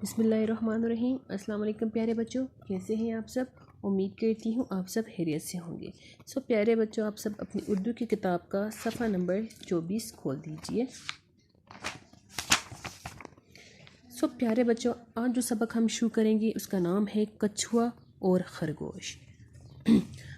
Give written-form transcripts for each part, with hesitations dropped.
बिस्मिल्लाहिर्रहमानिर्रहीम। अस्सलाम वालेकुम प्यारे बच्चों, कैसे हैं आप सब। उम्मीद करती हूँ आप सब खैरियत से होंगे। प्यारे बच्चों, आप सब अपनी उर्दू की किताब का सफ़ा नंबर 24 खोल दीजिए। प्यारे बच्चों, आज जो सबक हम शुरू करेंगे उसका नाम है कछुआ और खरगोश।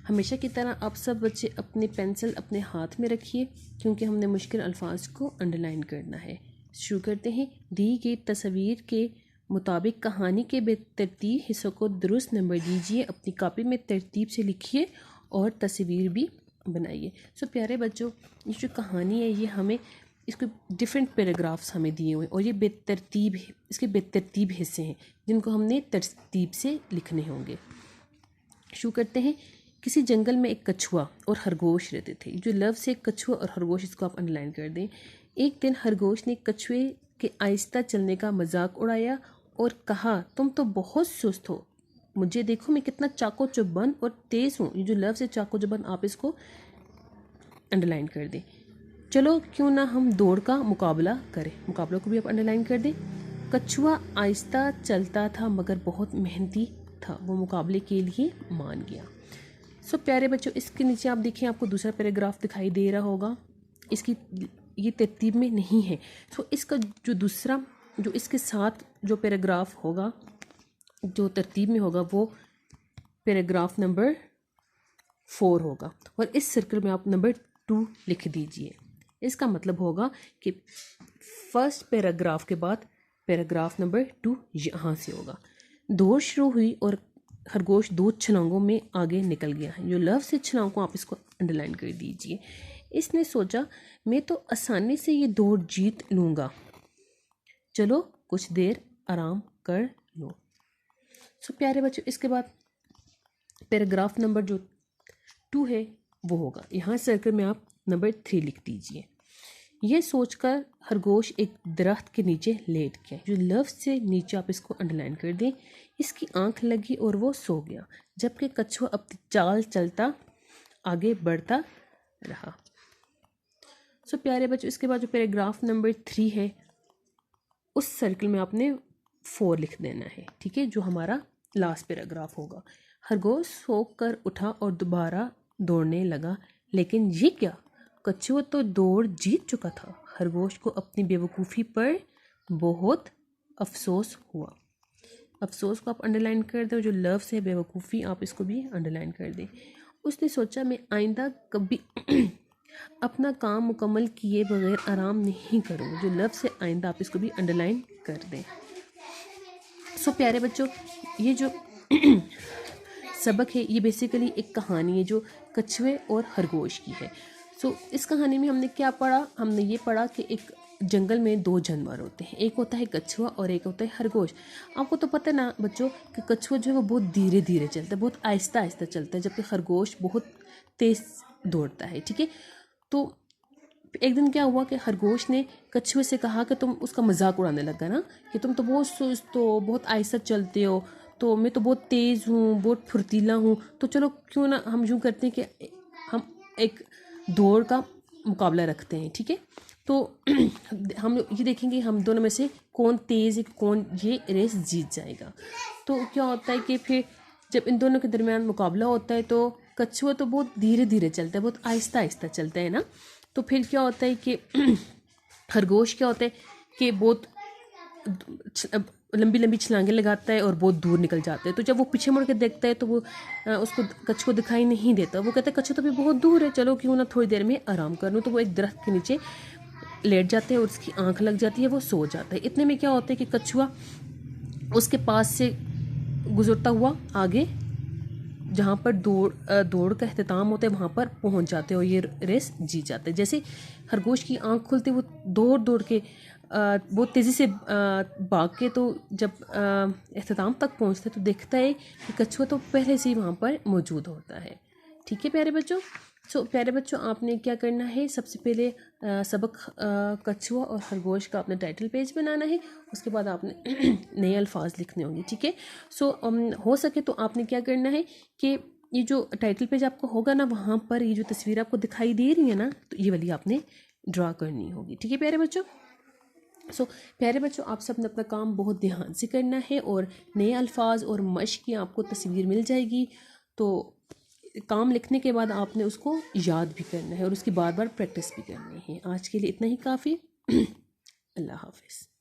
हमेशा की तरह आप सब बच्चे अपनी पेंसिल अपने हाथ में रखिए, क्योंकि हमने मुश्किल अल्फाज को अंडरलाइन करना है। शुरू करते हैं। दी गई तस्वीर के मुताबिक कहानी के बेतरतीब हिस्सों को दुरुस्त नंबर दीजिए। अपनी कॉपी में तरतीब से लिखिए और तस्वीर भी बनाइए। प्यारे बच्चों, ये जो कहानी है ये हमें इसको डिफरेंट पैराग्राफ्स हमें दिए हुए हैं और ये बेतरतीब है, इसके बेतरतीब हिस्से हैं जिनको हमने तरतीब से लिखने होंगे। शुरू करते हैं। किसी जंगल में एक कछुआ और खरगोश रहते थे। जो लफ्ज़ से कछुआ और खरगोश, इसको आप अंडरलाइन कर दें। एक दिन खरगोश ने कछुए के आहिस्ता चलने का मजाक उड़ाया और कहा, तुम तो बहुत सुस्त हो, मुझे देखो मैं कितना चाको चुबंद और तेज़ हूँ। ये जो लफ्ज़ है चाको चुबंद, आप इसको अंडरलाइन कर दें। चलो क्यों ना हम दौड़ का मुकाबला करें, मुकाबला को भी आप अंडरलाइन कर दें। कछुआ आहिस्ता चलता था मगर बहुत मेहनती था, वो मुकाबले के लिए मान गया। प्यारे बच्चों, इसके नीचे आप देखें, आपको दूसरा पैराग्राफ दिखाई दे रहा होगा। इसकी ये तरतीब में नहीं है। इसका जो दूसरा, जो इसके साथ जो पैराग्राफ होगा, जो तरतीब में होगा, वो पैराग्राफ नंबर 4 होगा और इस सर्कल में आप नंबर 2 लिख दीजिए। इसका मतलब होगा कि फर्स्ट पैराग्राफ के बाद पैराग्राफ नंबर 2 यहाँ से होगा। दौड़ शुरू हुई और खरगोश 2 छलांगों में आगे निकल गया है। जो लफ्ज़ से छलांगों, आप इसको अंडरलाइन कर दीजिए। इसने सोचा, मैं तो आसानी से ये दौड़ जीत लूँगा, चलो कुछ देर आराम कर लो। प्यारे बच्चों, इसके बाद पैराग्राफ नंबर जो 2 है वो होगा। यहाँ सर्कल में आप नंबर 3 लिख दीजिए। यह सोचकर खरगोश एक दरख्त के नीचे लेट गया। जो लफ्ज़ से नीचे, आप इसको अंडरलाइन कर दें। इसकी आंख लगी और वो सो गया, जबकि कछुआ अपनी चाल चलता आगे बढ़ता रहा। प्यारे बच्चों, इसके बाद जो पैराग्राफ नंबर 3 है, उस सर्कल में आपने 4 लिख देना है, ठीक है, जो हमारा लास्ट पैराग्राफ होगा। खरगोश सोच कर उठा और दोबारा दौड़ने लगा, लेकिन ये क्या, कछुआ तो दौड़ जीत चुका था। खरगोश को अपनी बेवकूफ़ी पर बहुत अफसोस हुआ। अफसोस को आप अंडरलाइन कर दें। जो लफ्ज़ है बेवकूफ़ी, आप इसको भी अंडरलाइन कर दें। उसने सोचा, मैं आइंदा कभी अपना काम मुकम्मल किए बगैर आराम नहीं करूँगा। जो लफ्ज़ है आइंदा, आप इसको भी अंडरलाइन कर दें। प्यारे बच्चों, ये जो सबक है ये बेसिकली एक कहानी है जो कछुए और खरगोश की है। इस कहानी में हमने क्या पढ़ा, हमने ये पढ़ा कि एक जंगल में 2 जानवर होते हैं, एक होता है कछुआ और एक होता है खरगोश। आपको तो पता है ना बच्चों कि कछुआ जो है वो बहुत धीरे धीरे चलता है, बहुत आहिस्ता आहिस्ता चलता है, जबकि खरगोश बहुत तेज़ दौड़ता है, ठीक है। तो एक दिन क्या हुआ कि खरगोश ने कछुए से कहा कि तुम, उसका मजाक उड़ाने लगा ना कि तुम तो बहुत सुस्त हो, बहुत आहिस्ता चलते हो, तो मैं तो बहुत तेज़ हूँ, बहुत फुर्तीला हूँ, तो चलो क्यों ना हम यूँ करते हैं कि हम एक दौड़ का मुकाबला रखते हैं, ठीक है। तो हम ये देखेंगे हम दोनों में से कौन तेज़ है, कौन ये रेस जीत जाएगा। तो क्या होता है कि फिर जब इन दोनों के दरमियान मुकाबला होता है तो कछुआ तो बहुत धीरे धीरे चलता है, बहुत आहिस्ता आहिस्ता चलता है ना। तो फिर क्या होता है कि खरगोश क्या होता है कि बहुत लंबी लंबी छलांगे लगाता है और बहुत दूर निकल जाता है। तो जब वो पीछे मुड़ के देखता है तो वो उसको कछुआ दिखाई नहीं देता। वो कहता है कछुआ तो भी बहुत दूर है, चलो क्यों ना थोड़ी देर में आराम कर लूँ। तो वो एक दरख्त के नीचे लेट जाते हैं और उसकी आंख लग जाती है, वो सो जाता है। इतने में क्या होता है कि कछुआ उसके पास से गुजरता हुआ आगे जहाँ पर दौड़ का अख्तिताम होता है वहाँ पर पहुँच जाते हैं और ये रेस जीत जाते हैं। जैसे खरगोश की आंख खुलती है, वो दौड़ दौड़ के बहुत तेज़ी से भाग के तो जब अख्तिताम तक पहुँचता है तो देखता है कि कछुआ तो पहले से ही वहाँ पर मौजूद होता है, ठीक है प्यारे बच्चों। प्यारे बच्चों, आपने क्या करना है, सबसे पहले सबक कछुआ और खरगोश का आपने टाइटल पेज बनाना है। उसके बाद आपने नए अल्फाज लिखने होंगे, ठीक है। हो सके तो आपने क्या करना है कि ये जो टाइटल पेज आपका होगा ना, वहाँ पर ये जो तस्वीर आपको दिखाई दे रही है ना, तो ये वाली आपने ड्रा करनी होगी, ठीक है प्यारे बच्चों। सो प्यारे बच्चों, आप सब ने अपना काम बहुत ध्यान से करना है और नए अल्फाज और मश्क की आपको तस्वीर मिल जाएगी। तो काम लिखने के बाद आपने उसको याद भी करना है और उसकी बार बार प्रैक्टिस भी करनी है। आज के लिए इतना ही काफ़ी। अल्लाह हाफिज़।